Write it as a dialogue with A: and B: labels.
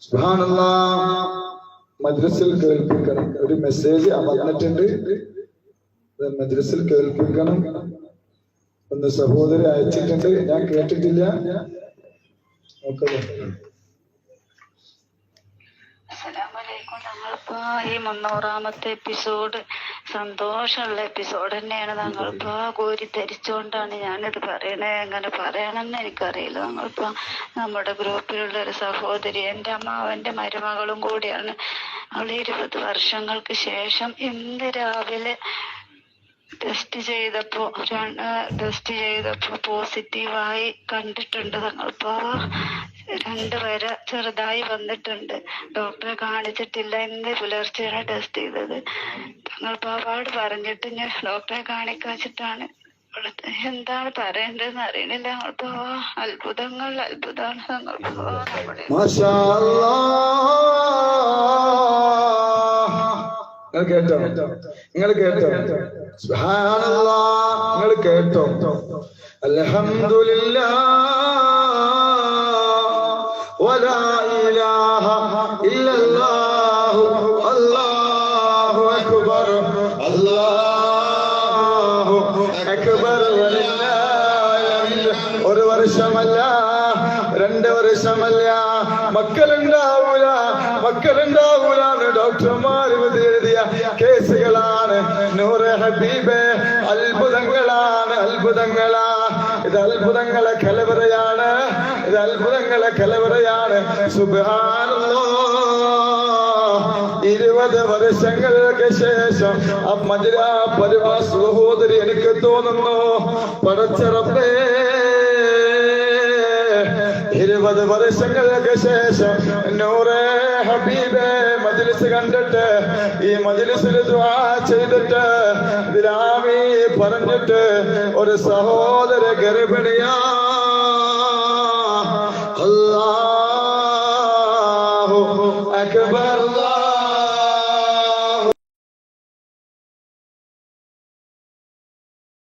A: സുബ്ഹാനല്ലാഹ്. മദ്രസിൽ കേൾപ്പിക്കണം. ഒരു മെസ്സേജ് വന്നിട്ടുണ്ട്, മദ്രസിൽ കേൾപ്പിക്കണം. ഒന്ന് സഹോദരി അയച്ചിട്ടുണ്ട്, ഞാൻ കേട്ടിട്ടില്ല.
B: അസ്സലാമലൈക്കും. ഞങ്ങളിപ്പോ ഈ 300-ാമത്തെ എപ്പിസോഡ് സന്തോഷമുള്ള എപ്പിസോഡ് തന്നെയാണ്. ഞങ്ങളിപ്പോ കോരി ധരിച്ചുകൊണ്ടാണ് ഞാനിത് പറയണേ. എങ്ങനെ പറയണമെന്ന് എനിക്കറിയില്ല. ഞങ്ങളിപ്പോ നമ്മുടെ ഗ്രൂപ്പിലുള്ള ഒരു സഹോദരി, എൻ്റെ അമ്മാവൻ്റെ മരുമകളും കൂടിയാണ്. അവൾ 20 വർഷങ്ങൾക്ക് ശേഷം ഇന്ന് രാവിലെ ടെസ്റ്റ് ചെയ്തപ്പോ പോസിറ്റീവായി കണ്ടിട്ടുണ്ട്. തങ്ങളിപ്പോ 2 വരെ ചെറുതായി വന്നിട്ടുണ്ട്. ഡോക്ടറെ കാണിച്ചിട്ടില്ല. ഇന്ന് പുലർച്ചെയാണ് ടെസ്റ്റ് ചെയ്തത്. തങ്ങളിപ്പോ ഒരുപാട് പറഞ്ഞിട്ട് ഞാൻ ഡോക്ടറെ കാണിക്കാച്ചിട്ടാണ്. എന്താണ് പറയേണ്ടതെന്ന് അറിയണില്ല. ഞങ്ങളിപ്പോ അത്ഭുതമാണ് തങ്ങളിപ്പോ നമ്മുടെ.
A: നിങ്ങൾ കേട്ടോ സുബ്ഹാനല്ലാഹ്, നിങ്ങൾ കേട്ടോ. അൽഹംദുലില്ലാഹ് വലാ ഇലാഹ ഇല്ലല്ലാഹു അല്ലാഹു അക്ബർ അല്ലാഹു അക്ബർ വലില്ലാഹിൽ. 1 വർഷമല്ല 2 വർഷമല്ല, മക്കളുണ്ടാവൂല എന്ന് ഡോക്ടർമാർ എഴുതിയ കേസുകളാണ്. നൂറെ ഹബീബേ, അത്ഭുതങ്ങളാണ്. ഇത് അത്ഭുതങ്ങളെ കലവറയാണ്. സുബ്ഹാനല്ലാഹ്. 20 വർഷങ്ങൾക്ക് ശേഷം സഹോദരി, എനിക്ക് തോന്നുന്നു പടച്ച റബ്ബേ, 20 വർഷങ്ങൾക്ക് ശേഷം നൂറെ ഹബീബേ മജ്ലിസ് കണ്ടിട്ട്, ഈ മജ്ലിസിൽ ദുആ ചെയ്തിട്ട്, ദിലാമി പറഞ്ഞിട്ട് ഒരു സഹോദര ഗർഭിണിയാ